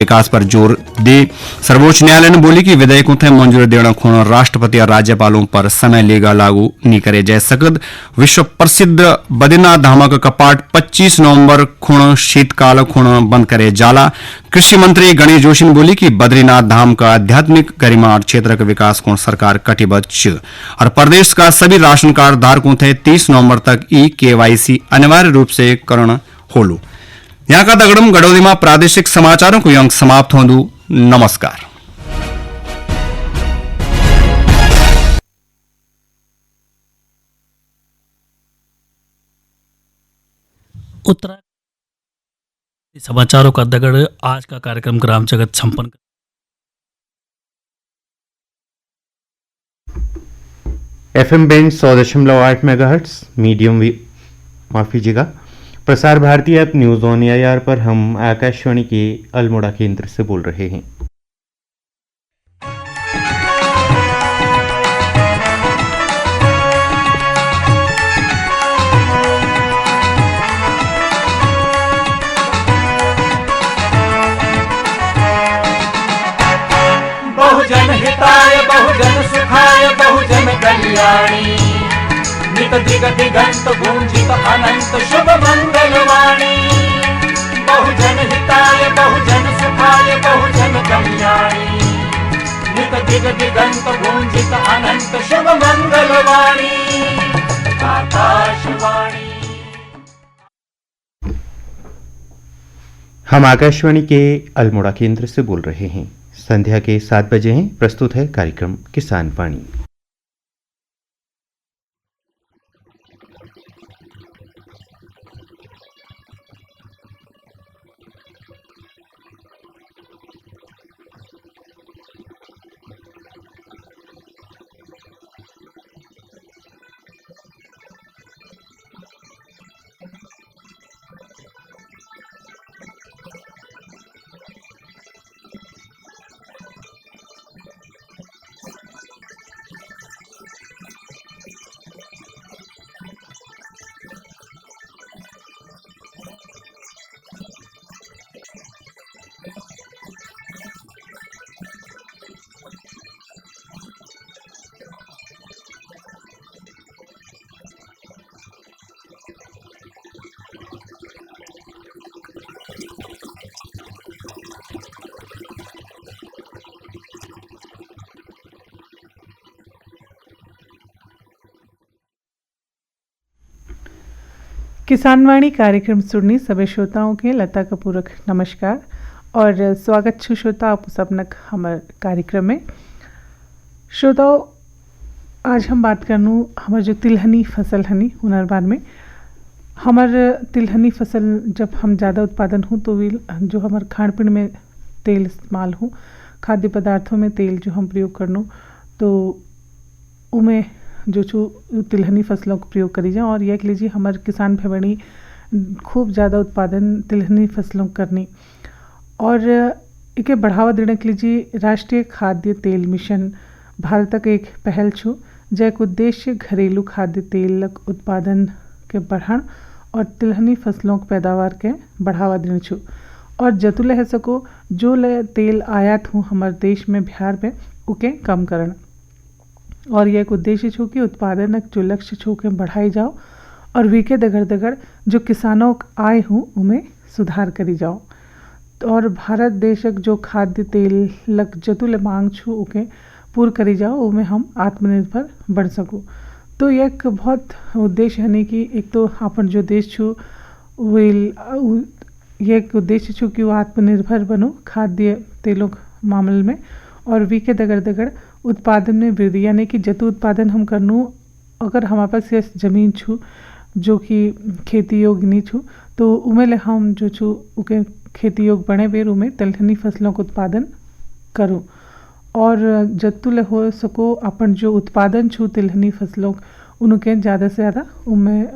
विकास पर जोर दे। सर्वोच्च न्यायालय ने बोली कि विधेयकों थे मंजूरी देना खूण राष्ट्रपति और राज्यपालों पर समय लेगा लागू नहीं करे जय सकद। विश्व प्रसिद्ध बद्रीनाथ धाम का कपाट 25 नवंबर खूण शीतकाल खूण बंद करे जाला। कृषि मंत्री गणेश जोशी ने बोली कि बद्रीनाथ धाम का आध्यात्मिक गरिमा और क्षेत्र का विकास को सरकार कटिबद्ध छ और प्रदेश का सभी राशन कार्ड धारकों थे 30 नवंबर तक KYC अनिवार्य रूप से करण होलू। यहाँ का दगड़म गडोदी में प्रादेशिक समाचारों को अंक समाप्त होंदु। नमस्कार। उत्तराखंड समाचारों का दगड़ आज का कार्यक्रम ग्राम जगत संपन्न। FM बैंड 100.8 मेगाहर्ट्ज मीडियम माफ कीजिएगा। Prasar Bharati app news on AIR पर हम आकाशवाणी के अल्मोड़ा केंद्र से बोल रहे हैं। बहुजन हिताय बहुजन सुखाय बहुजन कल्याणी नित दिग दिगंत गूंजित अनंत शुभ मंगलवाणी। बहुजन हिताय बहुजन सुखाय बहुजन कल्याणी नित दिग दिगंत गूंजित अनंत शुभ मंगलवाणी। आकाशवाणी। हम आकाशवाणी के अल्मोड़ा केंद्र से बोल रहे हैं। संध्या के 7 बजे हैं। प्रस्तुत है कार्यक्रम किसान वाणी। किसानवाणी कार्यक्रम सुननी सभी श्रोताओं के लता कपूरक नमस्कार और स्वागत छु श्रोता आप सबनक हमार कार्यक्रम में। श्रोताओं आज हम बात करनू हमार जो तिलहनी फसल हनी हुनर बार में। हमार तिलहनी फसल जब हम ज़्यादा उत्पादन हो तो जो हमार खान पीन में तेल इस्तेमाल हो खाद्य पदार्थों में तेल जो हम प्रयोग करनू तो उमें जो छू तिलहनी फसलों का प्रयोग करी जाए और यह लीजिए हमारे किसान भाई खूब ज़्यादा उत्पादन तिलहनी फसलों करनी और इके बढ़ावा देने के लिए राष्ट्रीय खाद्य तेल मिशन भारत का एक पहल छू जैक उद्देश्य घरेलू खाद्य तेल उत्पादन के बढ़ान और तिलहनी फसलों की पैदावार के बढ़ावा देने छू और जतुले है सको जो तेल आयात हूँ हमारे देश में बिहार में उके कम करना और यह एक उद्देश्य छू कि उत्पादन जो लक्ष्य छू के बढ़ाई जाओ और वीके दगड़ दगड़ जो किसानों आय हूँ उमें सुधार करी जाओ और भारत देशक जो खाद्य तेल लक जतुल मांग छू उके पूर्ण करी जाओ उमें हम आत्मनिर्भर बन सकूँ। तो यह एक बहुत उद्देश्य है कि एक तो अपन जो देश छू ये एक उद्देश्य छू कि वो आत्मनिर्भर बनो खाद्य तेलों मामले में और वीके दगड़ दगड़ उत्पादन में वृद्धि यानी कि जतु उत्पादन हम करनू अगर हमारे पास ये ज़मीन छू जो कि खेती योग्य नहीं छू तो उमें हम जो छू उके खेती योग्य बने बेर उमें तिलहनी फसलों का उत्पादन करूँ और जतुल हो सको अपन जो उत्पादन छू तिलहनी फसलों उनके ज़्यादा से ज़्यादा उनमें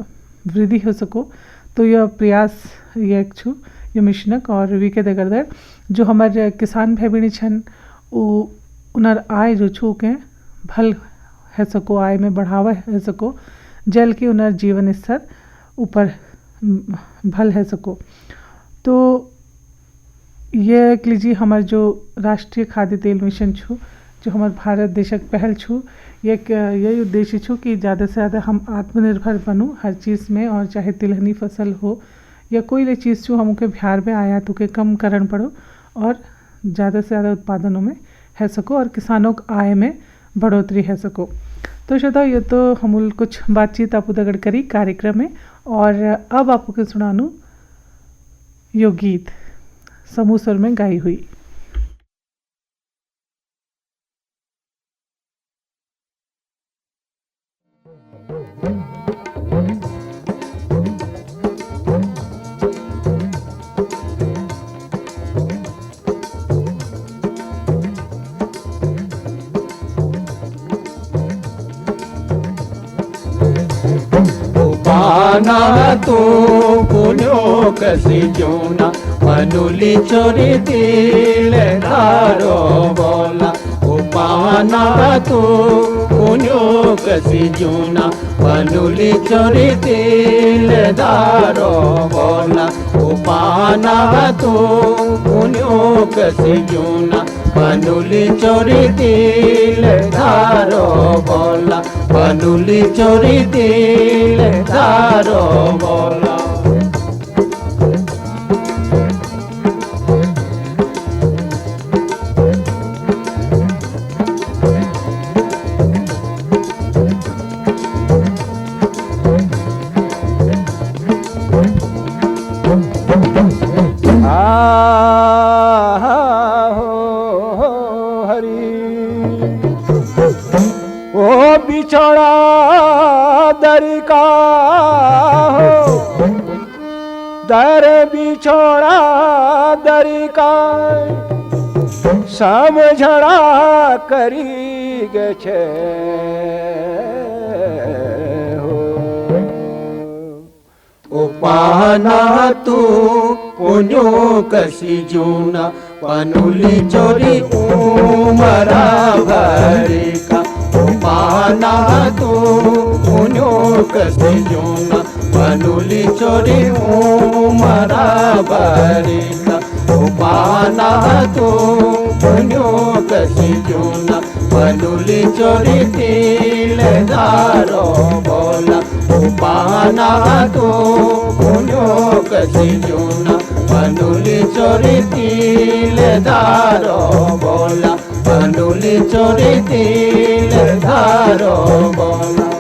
वृद्धि हो सको। तो यह प्रयास ये छू ये मिशनक और वीके दगड़ जो हमारे किसान भाई बहनी छन उनर आय जो छू के भल है सको आय में बढ़ावा है सको जल के उनर जीवन स्तर ऊपर भल है सको। तो ये कह लीजिए हमार जो राष्ट्रीय खाद्य तेल मिशन छू, जो हमार भारत देशक पहल छू, यही उद्देश्य छू कि ज़्यादा से ज़्यादा हम आत्मनिर्भर बनूँ हर चीज़ में, और चाहे तिलहनी फसल हो या कोई ले चीज़ छू, हमके बिहार में आयात के कम करन पड़ो और ज़्यादा से ज़्यादा उत्पादनों में है सको और किसानों को आय में बढ़ोतरी है सको। तो श्रोताओ, ये तो हम कुछ बातचीत आपू दगड़ करी कार्यक्रम में, और अब आपको के सुनानू यो गीत समूह स्वर में गाई हुई। पाना तू पुण्यो कसी जूना मनुली चोरी दिल धारो बोला। पाना तू पुण्यो कसी जूना मनुली चोरी दिल धारो बोला। पाना तू पुण्यो कसी जूना मनुली चोरी दिल धारो बोला। मनुली चोरी दिल धारो बोला। बिछड़ा दर का हो दर बिछड़ा दर का समझड़ा करी गछे हो। ओ पाना तू पुण्यो कसी जूना पनुली चोरी उमरा भरी का। पाना तू पुण्यो कसी जूना पनुली चोरी उमरा भरी का। पाना तू पुण्यो कसी जूना पनुली चोरी दिल धारो बोला। पाना तू पुण्यो कसी जूना पनुली चोरी दिल धारो बोला। पनुली चोरी दिल धारो बोला।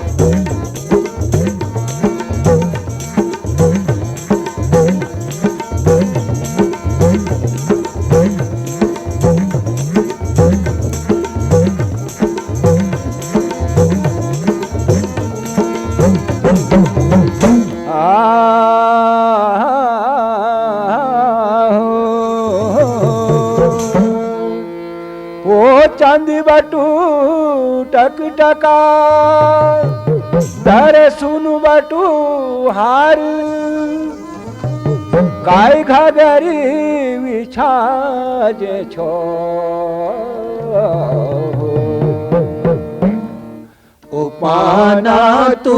चांदी बटू टक टका दर सुनु बटू हार काय घागरी विछाजे छो। पाना तू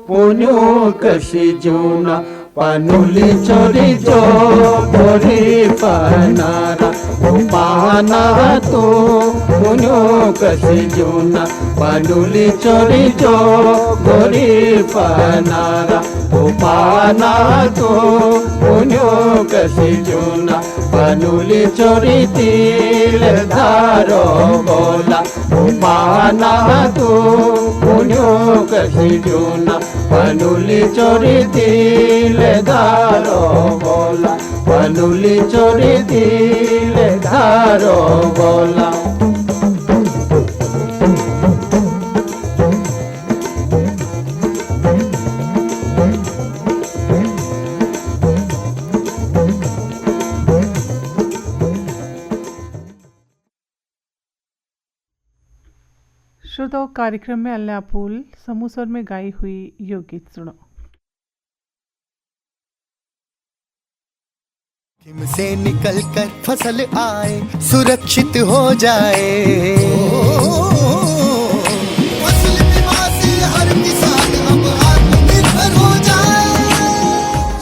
पुण्यो कसी जूना पनुली चोरी जो बोरी पनारा। पाना तू पुण्यो कसी जूना पनुली चोरी जो बोरी पनारा। पाना तू पुण्यो कसी जूना पनुली चोरी दिल धारो बोला। पाना तू पुण्यो कसी जूना पनुली चोरी दिल धारो बोला। पनुली चोरी दिल धारो बोला। श्रोताओं, कार्यक्रम में अल्लाह फूल समूह स्वर में गाई हुई यो गीत सुनो। से निकल कर फसल आए सुरक्षित हो जाए। फसल बीमा से हर किसान अब आत्मनिर्भर हो जाए।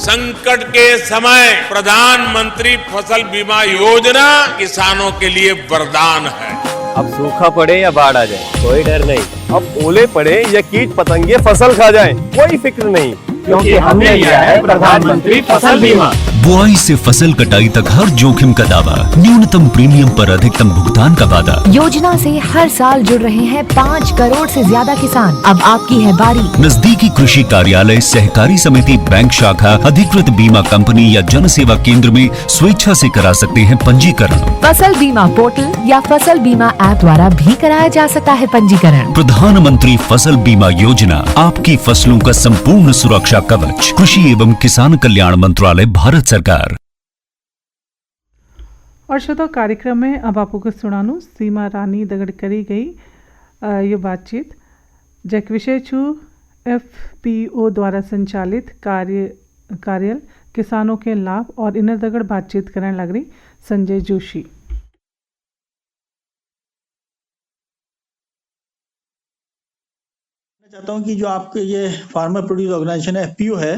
संकट के समय प्रधानमंत्री फसल बीमा योजना किसानों के लिए वरदान है। अब सूखा पड़े या बाढ़ आ जाए कोई डर नहीं, अब ओले पड़े या कीट पतंगे फसल खा जाए कोई फिक्र नहीं, क्योंकि हमने लिया है प्रधानमंत्री फसल बीमा। बुआई से फसल कटाई तक हर जोखिम का दावा, न्यूनतम प्रीमियम पर अधिकतम भुगतान का वादा। योजना से हर साल जुड़ रहे हैं 5 करोड़ से ज्यादा किसान। अब आपकी है बारी। नजदीकी कृषि कार्यालय, सहकारी समिति, बैंक शाखा, अधिकृत बीमा कंपनी या जन सेवा केंद्र में स्वेच्छा से करा सकते हैं पंजीकरण। फसल बीमा पोर्टल या फसल बीमा ऐप द्वारा भी कराया जा सकता है पंजीकरण। प्रधानमंत्री फसल बीमा योजना, आपकी फसलों का संपूर्ण सुरक्षा कवच। कृषि एवं किसान कल्याण मंत्रालय, भारत सरकार। और श्रोता कार्यक्रम में अब आपको सुनानु सीमा रानी दगड़ करी गई ये बातचीत जैक विषय छु FPO द्वारा संचालित कार्यालय किसानों के लाभ और इनर दगड़ बातचीत करने लग रही संजय जोशी। चाहता हूँ कि जो आपके ये फार्मर प्रोड्यूस ऑर्गेनाइजेशन FPO है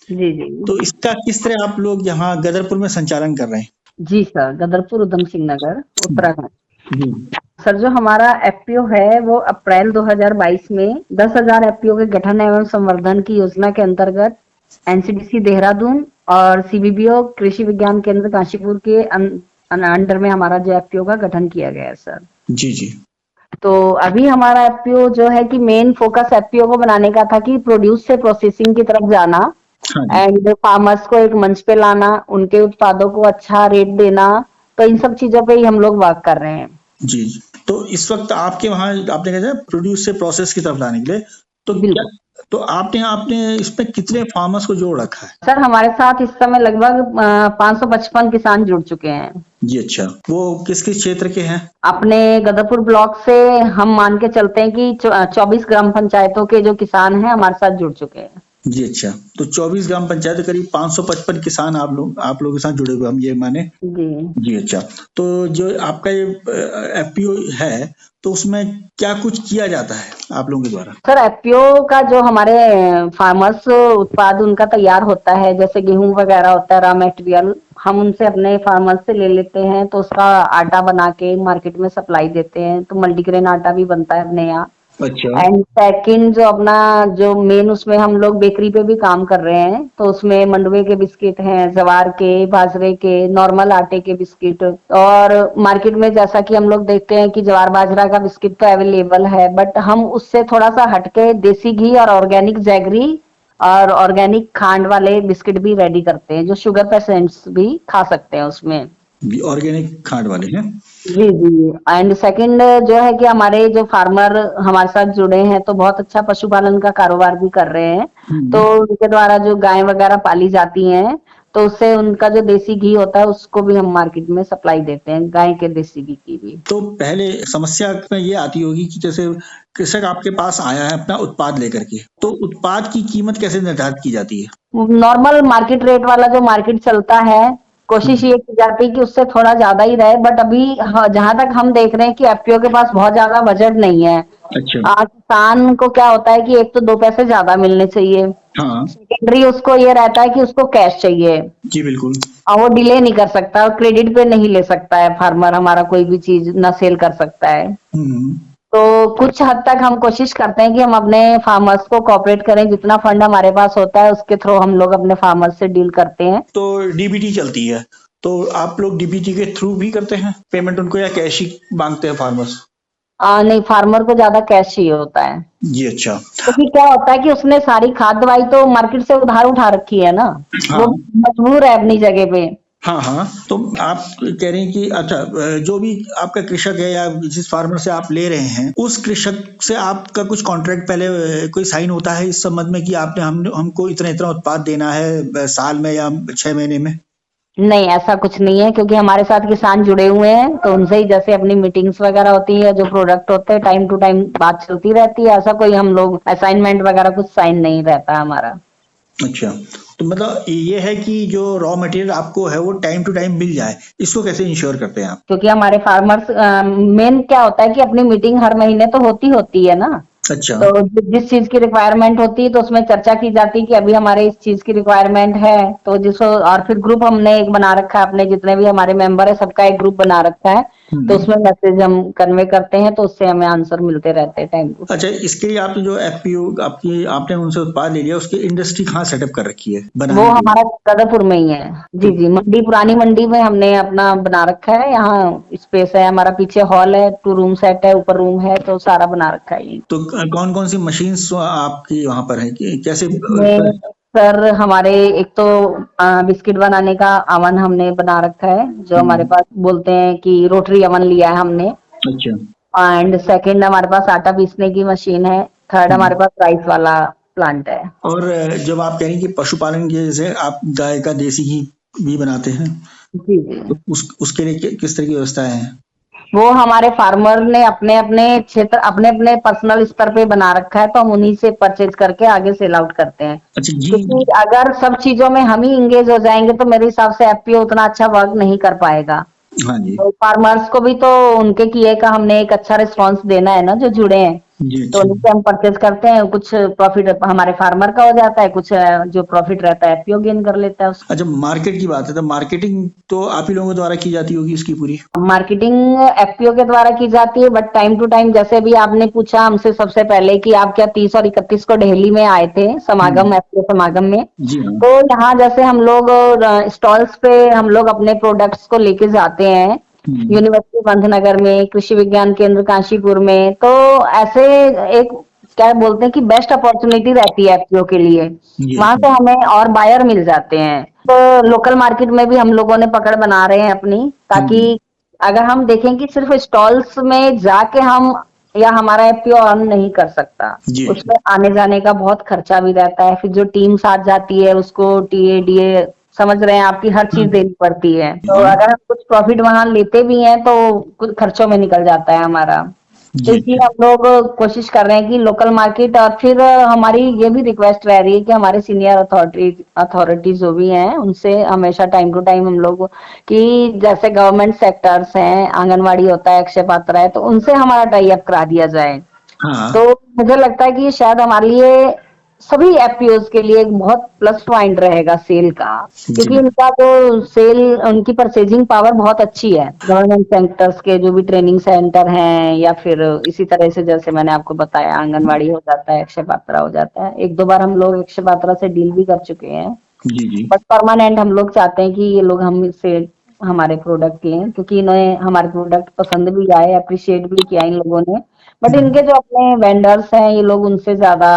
जी जी, तो इसका किस तरह आप लोग यहाँ गदरपुर में संचालन कर रहे हैं? जी सर, गदरपुर उधम सिंह नगर उत्तराखंड। सर जो हमारा FPO है वो अप्रैल 2022 में 10,000 FPO के गठन एवं संवर्धन की योजना के अंतर्गत NCDC देहरादून और CBBO कृषि विज्ञान केंद्र काशीपुर के अंडर में हमारा जो FPO का गठन किया गया है सर। जी जी। तो अभी हमारा FPO जो है कि मेन फोकस FPO को बनाने का था कि प्रोड्यूस से प्रोसेसिंग की तरफ जाना एंड फार्मर्स को एक मंच पे लाना, उनके उत्पादों को अच्छा रेट देना, तो इन सब चीजों पे ही हम लोग वर्क कर रहे हैं। जी जी। तो इस वक्त आपके वहाँ आपने कहा प्रोड्यूस से प्रोसेस की तरफ लाने के लिए तो आपने इसमें कितने फार्मर्स को जोड़ रखा है? सर हमारे साथ इस समय लगभग 555 किसान जुड़ चुके हैं। जी अच्छा। वो किस किस क्षेत्र के हैं? अपने गदरपुर ब्लॉक से हम मान के चलते हैं कि 24 ग्राम पंचायतों के जो किसान हैं हमारे साथ जुड़ चुके हैं। जी अच्छा। तो 24 ग्राम पंचायत करीब 555 किसान आप लोगों के साथ जुड़े हुए हम ये माने। जी अच्छा। तो जो आपका ये FPO है तो उसमें क्या कुछ किया जाता है आप लोगों के द्वारा? सर FPO का जो हमारे फार्मर्स उत्पाद उनका तैयार होता है, जैसे गेहूं वगैरह होता है रॉ मटेरियल, हम उनसे अपने फार्मर्स से ले लेते हैं तो उसका आटा बना के मार्केट में सप्लाई देते हैं। तो मल्टीग्रेन आटा भी बनता है अपने यहाँ। अच्छा। एंड सेकंड जो अपना जो मेन उसमें हम लोग बेकरी पे भी काम कर रहे हैं, तो उसमें मंडवे के बिस्किट हैं, जवार के, बाजरे के, नॉर्मल आटे के बिस्किट, और मार्केट में जैसा कि हम लोग देखते हैं कि जवार बाजरा का बिस्किट तो अवेलेबल है, बट हम उससे थोड़ा सा हटके देसी घी और ऑर्गेनिक जैगरी और ऑर्गेनिक खांड वाले बिस्किट भी रेडी करते हैं जो शुगर पेशेंट्स भी खा सकते हैं उसमें। ऑर्गेनिक खांड वाले हैं? जी जी। एंड सेकंड जो है कि हमारे जो फार्मर हमारे साथ जुड़े हैं तो बहुत अच्छा पशुपालन का कारोबार भी कर रहे हैं। तो उनके द्वारा जो गाय वगैरह पाली जाती हैं तो उससे उनका जो देसी घी होता है उसको भी हम मार्केट में सप्लाई देते हैं, गाय के देसी घी की भी। तो पहले समस्या में ये आती होगी कि जैसे कृषक आपके पास आया है अपना उत्पाद लेकर के, तो उत्पाद की कीमत कैसे निर्धारित की जाती है? नॉर्मल मार्केट रेट वाला जो मार्केट चलता है, कोशिश ये की जाती है कि उससे थोड़ा ज्यादा ही रहे, बट अभी जहां तक हम देख रहे हैं कि FPO के पास बहुत ज्यादा बजट नहीं है। अच्छा। किसान को क्या होता है कि एक तो 2 पैसे ज्यादा मिलने चाहिए, हाँ। सेकेंडरी उसको ये रहता है कि उसको कैश चाहिए। जी बिल्कुल। और वो डिले नहीं कर सकता और क्रेडिट पे नहीं ले सकता है फार्मर हमारा कोई भी चीज ना सेल कर सकता है। तो कुछ हद तक हम कोशिश करते हैं कि हम अपने फार्मर्स को कोऑपरेट करें, जितना फंड हमारे पास होता है उसके थ्रू हम लोग अपने फार्मर्स से डील करते हैं। तो DBT चलती है, तो आप लोग DBT के थ्रू भी करते हैं पेमेंट उनको, या कैश ही मांगते हैं फार्मर्स? नहीं, फार्मर को ज्यादा कैश चाहिए होता है। जी अच्छा। क्योंकि क्या होता है कि उसने सारी खाद दवाई तो मार्केट से उधार उठा रखी है ना। हाँ। वो मजबूर है अपनी जगह पे। हाँ हाँ। तो आप कह रहे हैं कि अच्छा, जो भी आपका कृषक है या जिस फार्मर से आप ले रहे हैं उस कृषक से आपका कुछ कॉन्ट्रैक्ट पहले कोई साइन होता है इस संबंध में कि आपने हमको इतना इतना उत्पाद देना है साल में या 6 महीने में? नहीं, ऐसा कुछ नहीं है, क्योंकि हमारे साथ किसान जुड़े हुए हैं तो उनसे ही जैसे अपनी मीटिंग्स वगैरह होती है, जो प्रोडक्ट होते हैं टाइम टू टाइम बात चलती रहती है। ऐसा कोई हम लोग असाइनमेंट वगैरह कुछ साइन नहीं रहता हमारा। अच्छा। तो मतलब ये है कि जो रॉ मटेरियल आपको है वो टाइम टू टाइम मिल जाए, इसको कैसे इंश्योर करते हैं आप? क्योंकि हमारे फार्मर्स मेन क्या होता है कि अपनी मीटिंग हर महीने तो होती है ना। अच्छा। तो जिस चीज की रिक्वायरमेंट होती है तो उसमें चर्चा की जाती है कि अभी हमारे इस चीज की रिक्वायरमेंट है, तो जिसको और फिर ग्रुप हमने एक बना रखा है, अपने जितने भी हमारे मेंबर है सबका एक ग्रुप बना रखा है, तो उसमें मैसेज हम कन्वे करते हैं, तो उससे हमें आंसर मिलते रहते हैं टाइम टू। अच्छा, इसके लिए आपने जो एफपीओ आपने उनसे उत्पाद ले लिया, उसकी इंडस्ट्री कहाँ सेटअप कर रखी है वो बनाने की? हमारा कदरपुर में ही है। जी जी, मंडी, पुरानी मंडी में हमने अपना बना रखा है। यहाँ स्पेस है, हमारा पीछे हॉल है, 2 रूम सेट है, ऊपर रूम है, तो सारा बना रखा है ये। तो कौन कौन सी मशीन्स आपकी वहां पर है, कैसे? इसमें सर हमारे एक तो बिस्किट बनाने का अवन हमने बना रखा है, जो हमारे पास बोलते हैं कि रोटरी अवन लिया है हमने। अच्छा। एंड सेकंड हमारे पास आटा पीसने की मशीन है। थर्ड हमारे पास राइस वाला प्लांट है। और जब आप कह रही कि पशुपालन के, जैसे आप गाय का देसी घी भी बनाते हैं, जी जी, तो उसके लिए किस तरह की व्यवस्था है? वो हमारे फार्मर ने अपने अपने क्षेत्र, अपने अपने पर्सनल स्तर पे बना रखा है, तो हम उन्हीं से परचेज करके आगे सेल आउट करते हैं। अच्छा जी। क्योंकि अगर सब चीजों में हम ही इंगेज हो जाएंगे तो मेरे हिसाब से एफपीओ उतना अच्छा वर्क नहीं कर पाएगा। हाँ जी। तो फार्मर्स को भी तो उनके किए का हमने एक अच्छा रिस्पांस देना है ना, जो जुड़े हैं। जी, तो उनसे हम परचेज करते हैं, कुछ प्रॉफिट हमारे फार्मर का हो जाता है, कुछ जो प्रॉफिट रहता है एफपीओ गेन कर लेता है उसको। अच्छा, मार्केट की बात है तो मार्केटिंग तो आप ही लोगों द्वारा की जाती होगी इसकी पूरी? मार्केटिंग एफपीओ के द्वारा की जाती है, बट टाइम टू टाइम, जैसे भी आपने पूछा हमसे सबसे पहले कि आप क्या 30 और 31 को दिल्ली में आए थे समागम, एफपीओ समागम में, जी हाँ। तो यहाँ जैसे हम लोग स्टॉल्स पे हम लोग अपने प्रोडक्ट्स को लेके जाते हैं, यूनिवर्सिटी पंतनगर में, कृषि विज्ञान केंद्र काशीपुर में, तो ऐसे एक क्या बोलते हैं कि बेस्ट अपॉर्चुनिटी रहती है एफपीओ के लिए, वहां से हमें और बायर मिल जाते हैं। तो लोकल मार्केट में भी हम लोगों ने पकड़ बना रहे हैं अपनी, ताकि अगर हम देखें कि सिर्फ स्टॉल्स में जाके हम या हमारा एफपीओ अर्न नहीं कर सकता, उसमें आने जाने का बहुत खर्चा भी रहता है, फिर जो टीम साथ जाती है उसको टीए डीए समझ रहे हैं आपकी हर चीज देनी पड़ती है, तो अगर हम कुछ प्रॉफिट वहां लेते भी हैं तो कुछ खर्चों में निकल जाता है हमारा। तो इसलिए हम लोग कोशिश कर रहे हैं कि लोकल मार्केट, और फिर हमारी ये भी रिक्वेस्ट रह रही है कि हमारे सीनियर अथॉरिटीज जो भी हैं उनसे हमेशा टाइम टू टाइम हम लोग कि जैसे गवर्नमेंट सेक्टर्स हैं, आंगनवाड़ी होता है, अक्षय पात्र है, तो उनसे हमारा टाई अप करा दिया जाए। तो मुझे लगता है कि शायद हमारे लिए सभी एफपीओज के लिए एक बहुत प्लस पॉइंट रहेगा सेल का, क्योंकि उनका जो सेल, उनकी परचेजिंग पावर बहुत अच्छी है। गवर्नमेंट सेक्टर्स के जो भी ट्रेनिंग सेंटर हैं, या फिर इसी तरह से जैसे मैंने आपको बताया आंगनवाड़ी हो जाता है, अक्षय पात्रा हो जाता है, 1-2 बार हम लोग अक्षय पात्रा से डील भी कर चुके हैं। बट परमानेंट हम लोग चाहते हैं कि ये लोग हमसे हमारे प्रोडक्ट लें, क्योंकि इन्हें हमारे प्रोडक्ट पसंद भी आए, अप्रिशिएट भी किया इन लोगों ने। बट इनके जो अपने वेंडर्स हैं ये लोग उनसे ज्यादा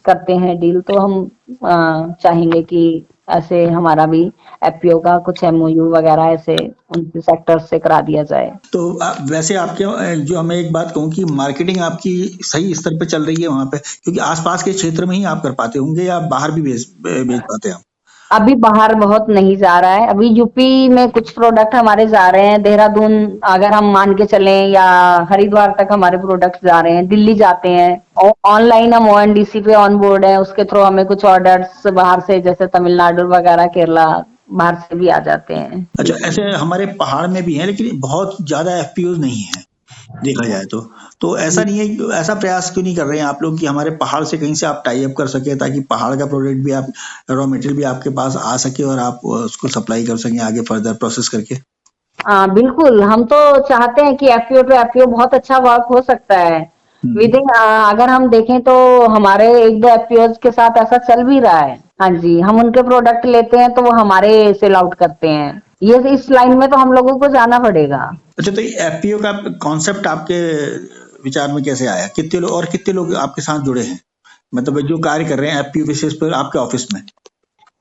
करते हैं डील, तो हम चाहेंगे कि ऐसे हमारा भी एफपीओ का कुछ एमओयू वगैरह ऐसे उनके सेक्टर से करा दिया जाए। तो वैसे आपके जो, हमें एक बात कहूँ कि मार्केटिंग आपकी सही स्तर पे चल रही है वहां पे, क्योंकि आसपास के क्षेत्र में ही आप कर पाते होंगे या बाहर भी बेच पाते हैं? अभी बाहर बहुत नहीं जा रहा है, अभी यूपी में कुछ प्रोडक्ट हमारे जा रहे हैं, देहरादून अगर हम मान के चलें, या हरिद्वार तक हमारे प्रोडक्ट जा रहे हैं, दिल्ली जाते हैं, और ऑनलाइन हम ओएनडीसी पे ऑन बोर्ड है, उसके थ्रू हमें कुछ ऑर्डर्स बाहर से जैसे तमिलनाडु वगैरह, केरला, बाहर से भी आ जाते हैं। अच्छा, ऐसे हमारे पहाड़ में भी है लेकिन बहुत ज्यादा एफपीओ नहीं है देखा जाए तो ऐसा नहीं है, ऐसा प्रयास क्यों नहीं कर रहे हैं आप लोग कि हमारे पहाड़ से कहीं से आप टाई अप कर सके, ताकि पहाड़ का प्रोडक्ट भी, आप रॉ मटेरियल भी आपके पास आ सके और आप उसको सप्लाई कर सकें आगे फर्दर प्रोसेस करके? बिल्कुल, हम तो चाहते हैं कि एफपीओ टू एफपीओ बहुत अच्छा वर्क हो सकता है। विदिन अगर हम देखें तो हमारे 1-2 एफपीओज के साथ ऐसा चल भी रहा है। हाँ जी, हम उनके प्रोडक्ट लेते हैं तो वो हमारे सेल आउट करते हैं। ये इस लाइन में तो हम लोगों को जाना पड़ेगा। अच्छा, तो एफपीओ का कॉन्सेप्ट आपके विचार में कैसे आया? कितने लोग आपके साथ जुड़े हैं, मतलब जो कार्य कर रहे हैं एफपीओ बेसिस पर आपके ऑफिस में?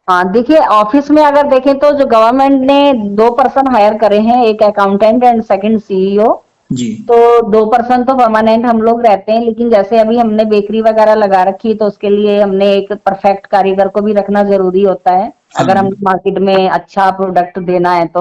हाँ, देखिए ऑफिस में अगर देखें तो जो गवर्नमेंट ने 2 पर्सन हायर करे हैं, एक अकाउंटेंट एंड सेकंड सीईओ जी। तो 2 पर्सन तो परमानेंट हम लोग रहते हैं, लेकिन जैसे अभी हमने बेकरी वगैरह लगा रखी, तो उसके लिए हमने एक परफेक्ट कारीगर को भी रखना जरूरी होता है। अगर हम मार्केट में अच्छा प्रोडक्ट देना है तो,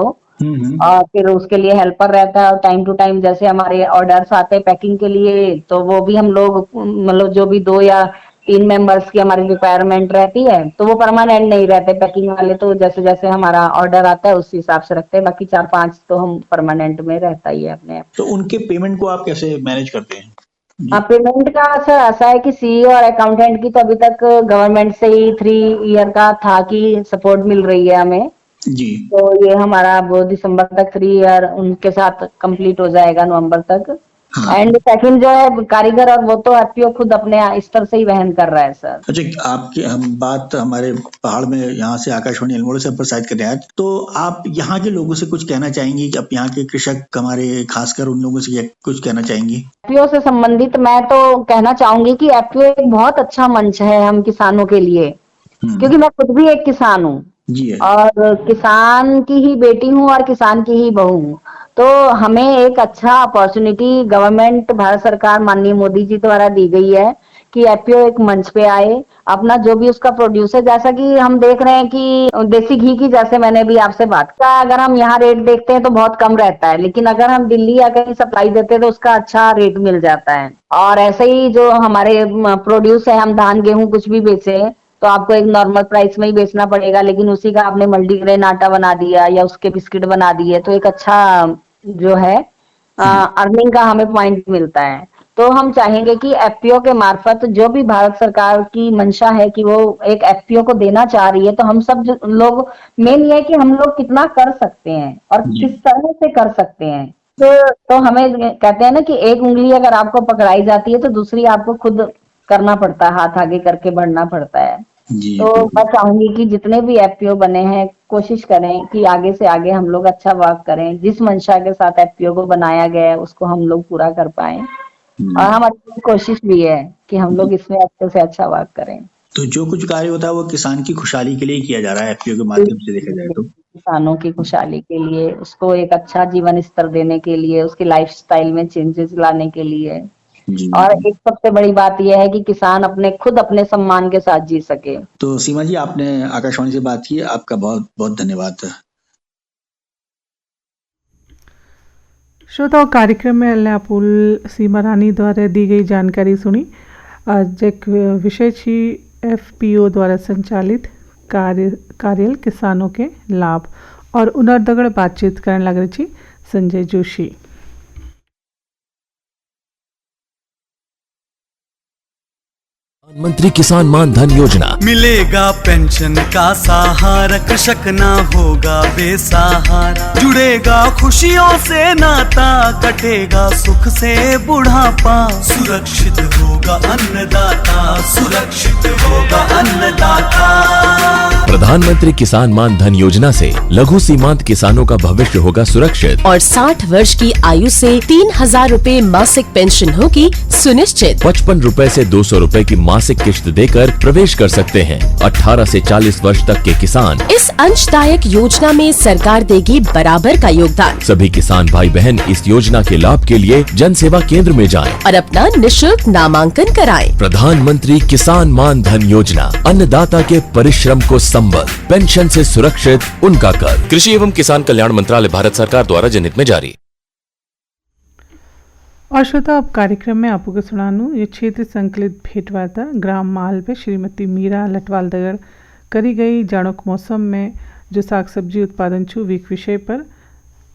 और फिर उसके लिए हेल्पर रहता है, और टाइम टू टाइम जैसे हमारे ऑर्डर्स आते हैं पैकिंग के लिए, तो वो भी हम लोग मतलब जो भी 2 या 3 मेंबर्स की हमारी रिक्वायरमेंट रहती है, तो वो परमानेंट नहीं रहते पैकिंग वाले, तो जैसे जैसे हमारा ऑर्डर आता है उस हिसाब से रखते हैं, बाकी 4-5 तो हम परमानेंट में रहता ही है अपने। तो उनके पेमेंट को आप कैसे मैनेज करते हैं? पेमेंट का सर ऐसा है कि सीईओ और अकाउंटेंट की तो अभी तक गवर्नमेंट से ही 3 ईयर का था कि सपोर्ट मिल रही है हमें। जी। तो ये हमारा वो दिसंबर तक 3 ईयर उनके साथ कंप्लीट हो जाएगा, नवंबर तक। एंड सेकंड जो है कारीगर, और वो तो एफपीओ खुद अपने स्तर से ही वहन कर रहा है सर। अच्छा, आपकी हम बात हमारे पहाड़ में यहाँ से आकाशवाणी अल्मोड़ा से प्रसारित कर रहे हैं, तो आप यहाँ के लोगों से कुछ कहना चाहेंगी कि आप यहाँ के कृषक हमारे खासकर उन लोगों से कुछ कहना चाहेंगी? एफपीओ से संबंधित मैं तो कहना चाहूंगी कि एफपीओ एक बहुत अच्छा मंच है हम किसानों के लिए, क्योंकि मैं खुद भी एक किसान हूँ और किसान की ही बेटी हूँ और किसान की ही बहू हूँ। तो हमें एक अच्छा अपॉर्चुनिटी गवर्नमेंट, भारत सरकार माननीय मोदी जी द्वारा दी गई है कि एफपीओ एक मंच पे आए, अपना जो भी उसका प्रोड्यूस है, जैसा कि हम देख रहे हैं कि देसी घी की, जैसे मैंने भी आपसे बात किया, अगर हम यहाँ रेट देखते हैं तो बहुत कम रहता है, लेकिन अगर हम दिल्ली या कहीं सप्लाई देते हैं तो उसका अच्छा रेट मिल जाता है। और ऐसे ही जो हमारे प्रोड्यूस है, हम धान गेहूं कुछ भी बेचे तो आपको एक नॉर्मल प्राइस में ही बेचना पड़ेगा, लेकिन उसी का आपने मल्टीग्रेन आटा बना दिया या उसके बिस्किट बना दिए तो एक अच्छा जो है अर्निंग का हमें पॉइंट मिलता है। तो हम चाहेंगे कि एफपीओ के मार्फत जो भी भारत सरकार की मंशा है कि वो एक एफपीओ को देना चाह रही है, तो हम सब लोग, मेन ये है कि हम लोग कितना कर सकते हैं और किस तरह से कर सकते हैं। तो हमें कहते हैं ना कि एक उंगली अगर आपको पकड़ाई जाती है तो दूसरी आपको खुद करना पड़ता है, हाथ आगे करके बढ़ना पड़ता है। तो मैं चाहूंगी कि जितने भी एफपीओ बने हैं कोशिश करें कि आगे से आगे हम लोग अच्छा वर्क करें, जिस मंशा के साथ एफपीओ को बनाया गया है उसको हम लोग पूरा कर पाए, और हमारी कोशिश भी है कि हम लोग इसमें अच्छे से अच्छा वर्क करें। तो जो कुछ कार्य होता है वो किसान की खुशहाली के लिए किया जा रहा है एफपीओ के माध्यम से, देखा जाए तो किसानों की खुशहाली के लिए, उसको एक अच्छा जीवन स्तर देने के लिए, उसकी लाइफस्टाइल में चेंजेस लाने के लिए, और एक सबसे बड़ी बात यह है कि किसान अपने सम्मान के साथ जी सके। तो सीमा जी, आपने आकाशवाणी से बात की, आपका बहुत बहुत धन्यवाद। श्रोताओं, कार्यक्रम में अल्लापुल सीमा रानी द्वारा दी गई जानकारी सुनी। आज एक विषय थी एफपीओ द्वारा संचालित कार्यालय किसानों के लाभ, और उनर बातचीत करने लग रही थी संजय जोशी। प्रधानमंत्री किसान मान धन योजना, मिलेगा पेंशन का सहारा, कृषक ना होगा बेसहारा, जुड़ेगा खुशियों से नाता, कटेगा सुख से बुढ़ापा, सुरक्षित होगा अन्नदाता, सुरक्षित होगा अन्नदाता। प्रधानमंत्री किसान मान धन योजना से लघु सीमांत किसानों का भविष्य होगा सुरक्षित और 60 वर्ष की आयु से 3000 रूपए मासिक पेंशन होगी सुनिश्चित। 55 रूपए से 200 रूपए की मासिक किश्त देकर प्रवेश कर सकते हैं। 18 से 40 वर्ष तक के किसान इस अंशदायक योजना में सरकार देगी बराबर का योगदान। सभी किसान भाई बहन इस योजना के लाभ के लिए जन सेवा केंद्र में जाएं और अपना निशुल्क नामांकन कराएं। प्रधानमंत्री किसान मान धन योजना, अन्नदाता के परिश्रम को संबल, पेंशन से सुरक्षित उनका कर। कृषि एवं किसान कल्याण मंत्रालय, भारत सरकार द्वारा जनहित में जारी। और श्रोता, अब कार्यक्रम में आपको सुनानू ये क्षेत्र संकलित भेंटवार्ता ग्राम माल पे श्रीमती मीरा लटवाल दगर करी गई जाड़ों मौसम में जो साग सब्जी उत्पादन छू वीक विषय पर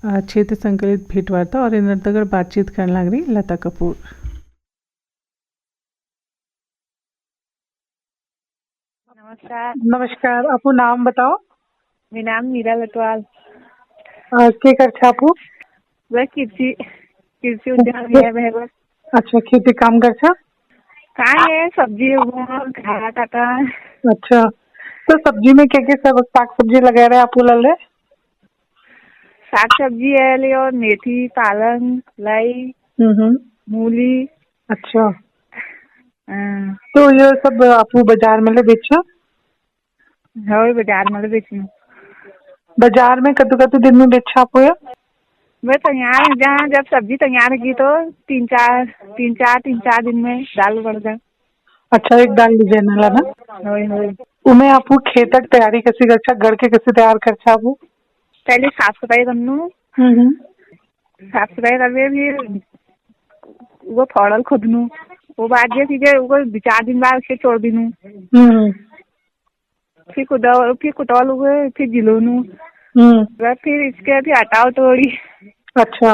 क्षेत्र संकलित भेंटवार्ता, और इन दगर बातचीत करने लग रही लता कपूर। नमस्कार, आपको नाम बताओ। मेरा नाम मीरा लटवाल। के कर आपू? वह कृषि उद्यान है। अच्छा, खेती काम कर कहाँ है? सब्जी खाया काटा। अच्छा, तो सब्जी में क्या सब साग सब्जी लगा रहे आपू? लल साग सब्जी है और मेथी, पालक, लाई, मूली। अच्छा, तो ये सब आपू बाजार में ले बेचो? हाँ, बाजार में बेचू। बाजार में कतु दिन में बेचा आपको? वह तैयार जहाँ जब सब्जी तैयार की तो तीन चार दिन में दाल बढ़ जाए। अच्छा, एक दाल लीजिए ना ना। उमें आपू खेतक तैयारी कैसी कर, गड़ के कैसे तैयार कर आपू? पहले साफ सफाई करनू। साफ सफाई करके फिर वो फड़ल खुदनू, वो बाद सीधे वो 2-4 दिन बाद उसे छोड़ दीनू। फिर कुटल फिर जिलोनू। फिर इसके फिर हटाओ तोड़ी। अच्छा,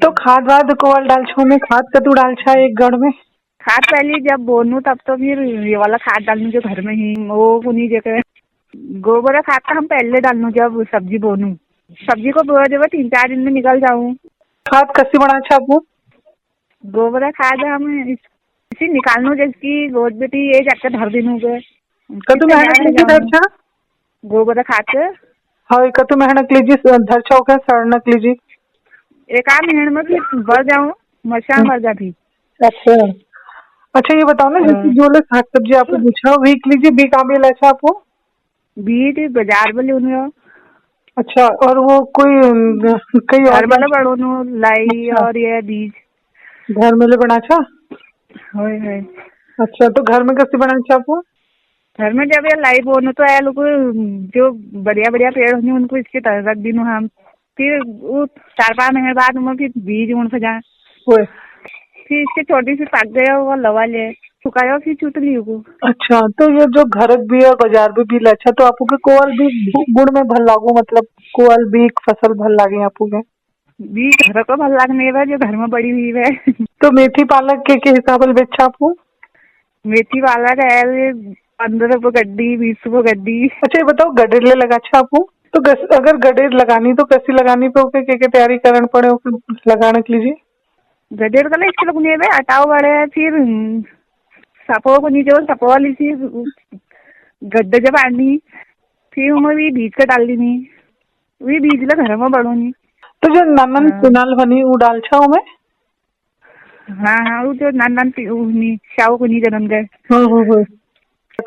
तो खाद वाद कोवल डाल छो में खाद कतू डाल छा एक गढ़ में? खाद पहले जब बोनू तब तो फिर ये वाला खाद डालनू जो घर में ही वो उन्हीं जगह गोबर खाद का हम पहले डालनू जब सब्जी बोनू। सब्जी को बो जब 3-4 दिन में निकल जाऊँ। खाद कसी बना छा आपको? गोबर खाद हम इसी निकालनू जैसी गोद बेटी ये जाकर धर देनू गए। कतू मेहनत लीजिए धर छा? गोबर खाद के हाँ कतू मेहनत लीजिए धर छा का सड़नक लीजिए? एक आध महीने में फिर बढ़ जाऊँ मशा मर जाती। अच्छा अच्छा, ये बताओ ना जैसे जो लोग साग सब्जी आपको पूछा वीक लीजिए बी कहाँ मिला अच्छा आपको? बीट बाजार में ले। अच्छा, और वो कोई कई और बड़ोनू लाई और ये बीज घर में ले बना छा? होय होय। अच्छा, तो घर में कैसे बना छा आपको? घर में जब ये लाई बोनो तो ये लोग जो बढ़िया बढ़िया पेड़ होंगे उनको इसके तरह रख दीनू हम। फिर वो 4-5 महीने बाद उनमें फिर बीज उड़ सजा। फिर इसके छोटी सी पक गया वो लवा ले सुखाया फिर चुट ली को। अच्छा, तो ये जो घर भी और बाजार भी बिल अच्छा तो आपको के कोवल भी गुड़ में भल लागू मतलब कोवल भी फसल भल लागे आपको के? भी घर को भल लागने है जो घर में बड़ी हुई है। तो मेथी पालक के हिसाब से बेचा आपको? मेथी पालक है 15 रुपए गड्डी 20 रुपए गड्डी। अच्छा, ये बताओ गडेर ले लगा अच्छा आपको? तो अगर गडेर लगानी तो कैसी लगानी पे ओके के तैयारी करना पड़े लगाने के लिए? गडेर का इसके लोग नहीं हटाओ बड़े फिर सपो को नीचे सपो वाली सी गड्ढे जब आनी फिर उनमें भी बीज का डाल दी वही बीज ला घर में बढ़ोनी। तो जो ननन कुनाल बनी वो डाल छा में? हाँ हाँ, वो जो नन शाव को नहीं जनम गए।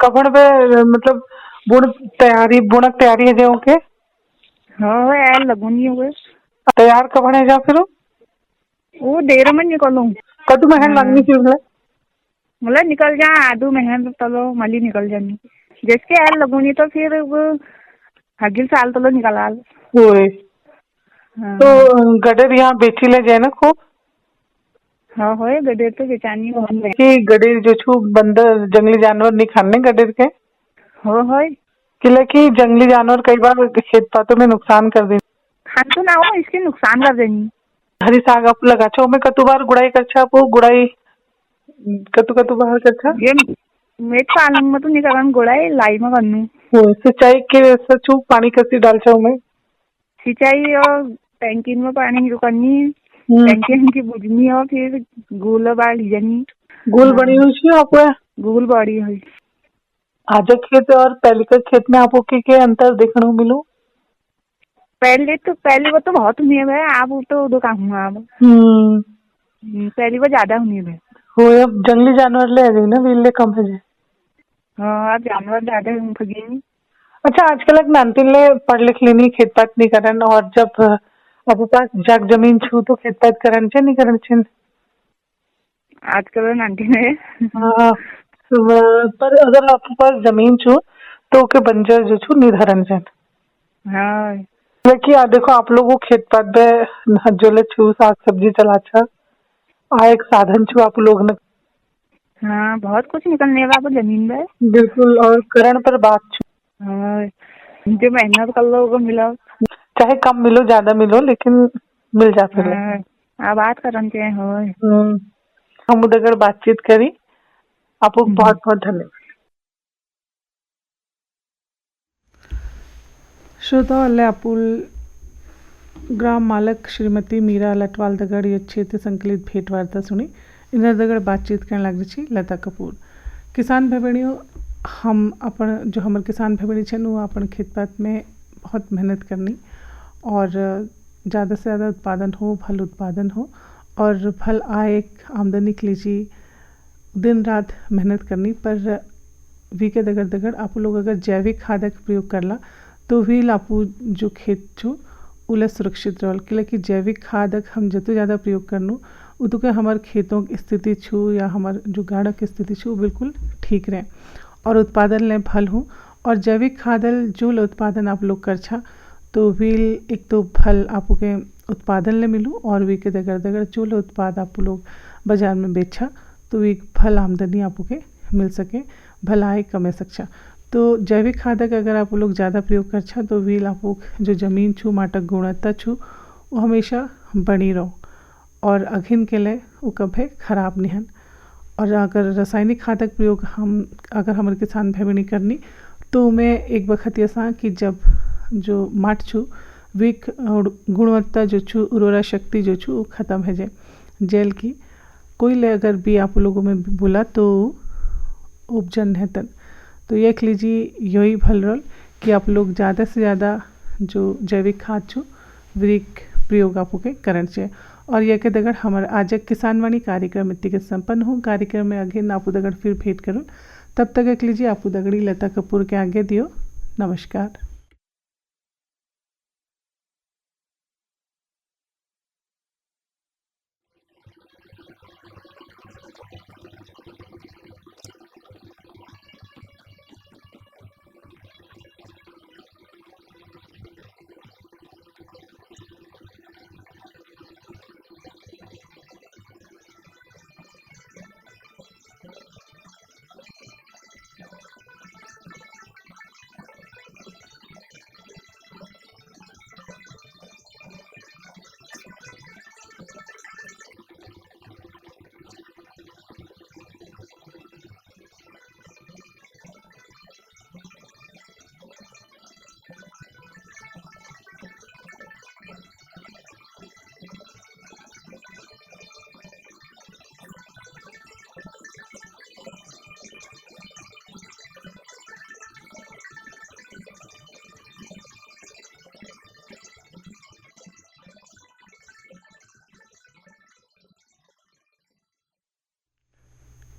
कपड़ पे मतलब बुणक तैयारी है जो के? हाँ यार लगूनी हुए तैयार कपड़ है जा फिर वो देर में निकलूं कदू मेहनत लगनी चाहिए मतलब निकल जा आधू मेहनत तलो मली निकल जानी जैसे यार लगूनी तो फिर वो अगले साल तलो निकला। तो गडेर यहाँ बेची ले जाए ना खूब? हाँ होए गडेर तो बेचानी कि गडेर जो छू बंदर जंगली जानवर नहीं खाने गडेर के? हो होए कि जंगली जानवर कई बार खेत पातों में नुकसान कर देते। खान तो ना हो इसके नुकसान कर देनी। हरी साग आप लगा छो में कतु बार गुड़ाई करछा आपको गुड़ाई कतु बार करछा? ये मेट पालन में तो नहीं करन गुड़ाई लाई में करनू। सिंचाई के सचू पानी कसी डाल छो में? सिंचाई और टैंकी में पानी करनी टैंकी की बुझनी और फिर गुल बाढ़ जानी। गुल बनी हुई आपको? गुल बड़ी हुई। आज खेत और पहले के खेत में आपको के अंतर देखने को मिलो? पहले वो तो बहुत हुई है आप तो दो काम हुआ अब। पहले वो ज्यादा हुई है हो अब जंगली जानवर ले आ ना वीले कम है। हाँ अब जानवर ज्यादा फगी। अच्छा, आजकल एक नानतीन ले पढ़ लिख लेनी खेत पात नहीं करन और जब अब पास जग जमीन छू तो खेत पात करन छे नहीं करन छे? आजकल नानतीन है। हाँ, पर अगर आपके पास जमीन छू तो के बंजर जो छू निर्धारण छे। हाँ देखिए देखो आप लोगों खेत पात में जो ले छू साग सब्जी चला छा आ एक साधन छू आप लोग ने। हाँ बहुत कुछ निकलने वाला जमीन में बिल्कुल और करण पर बात छू। हाँ जो मेहनत कर लो मिलो चाहे कम मिलो ज्यादा मिलो लेकिन मिल जाते हैं। बात करन के हो हम उधर बातचीत करी आपको बहुत बहुत धन्यवाद। श्रोता अल्लापुल ग्राम मालक श्रीमती मीरा लटवाल दगड़ ये क्षेत्र संकलित भेंट वार्ता सुनी। इन्हें दगड़ बातचीत करने लग रही लता कपूर। किसान भाई हम अपन जो हमारे किसान भाई छन वो अपन खेत पात में बहुत मेहनत करनी और ज़्यादा से ज़्यादा उत्पादन हो फल उत्पादन हो और फल आए आमदनी के लिए दिन रात मेहनत करनी। पर वी के दगड़ दगड़ आप लोग अगर जैविक खाद का प्रयोग करला तो भी आपू जो खेत छो उला सुरक्षित रहल कि जैविक खाद हम जितना ज़्यादा प्रयोग करनू उतो के हमारे खेतों की स्थिति छू या हमारे जो गाड़ा की स्थिति छू बिल्कुल ठीक रहे और उत्पादन ले फल हो। और जैविक खादल जो उत्पादन आप लोग कर छा तो भी एक तो फल आपको के उत्पादन ले मिलूँ और वी के दगड़ दगड़ जो उत्पाद आप लोग बाजार में बेचा तो वी फल आमदनी आपको के मिल सके भलाई कमे सकछा। तो जैविक खाद का अगर आप लोग ज़्यादा प्रयोग कर छा तो वी आप जो ज़मीन छू माटक गुणवत्ता छू वो हमेशा बनी रहो और अघिन के लिए वो कभी खराब नहीं हन। और अगर रासायनिक खादक प्रयोग अगर हमारे किसान भाई नहीं करनी तो मैं एक वक्त ऐसा कि जब जो माट छू विक गुणवत्ता जो छू उर्वरा शक्ति जो छू ख़त्म है जाए जेल की कोई ले अगर भी आप लोगों में बोला तो उपजन है तन। तो देख लीजिए यही भल रोल कि आप लोग ज़्यादा से ज़्यादा जो जैविक खाद छो विक प्रयोग आपको के करना चाहिए। और यह के दगड़ हमारे आज किसान वाणी कार्यक्रम इतने के संपन्न हो। कार्यक्रम में आगे आपू दगड़ फिर भेंट करूँ, तब तक एक लीजिए आपू दगड़ी लता कपूर के आगे दियो। नमस्कार।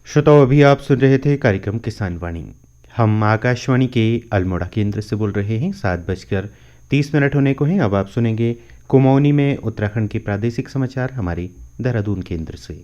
श्रोताओं, अभी आप सुन रहे थे कार्यक्रम किसान वाणी। हम आकाशवाणी के अल्मोड़ा केंद्र से बोल रहे हैं। 7:30 होने को हैं। अब आप सुनेंगे कुमाऊनी में उत्तराखंड के प्रादेशिक समाचार हमारे देहरादून केंद्र से।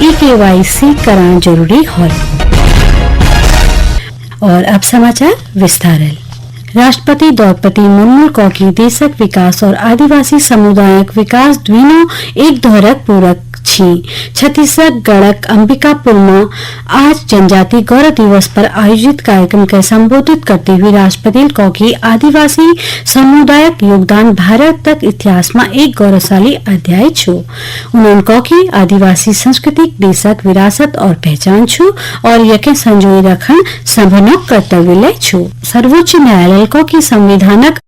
EKYC कराना जरूरी है। और अब समाचार विस्तारल। राष्ट्रपति द्रौपदी मुर्मू कौकी देशक विकास और आदिवासी समुदायक विकास द्वीनो एक दोहरक पूरक छी। छत्तीसगढ़ अंबिकापुर में आज जनजाति गौरव दिवस पर आयोजित कार्यक्रम के संबोधित करते हुए राष्ट्रपति कौकी आदिवासी समुदायक योगदान भारत तक इतिहास में एक गौरवशाली अध्याय छो। उन्होंने कौकी आदिवासी सांस्कृतिक देशक विरासत और पहचान छो और यके संजोए रखन सभनों कर्तव्य ले छो। सर्वोच्च न्यायालय कौकी संविधानक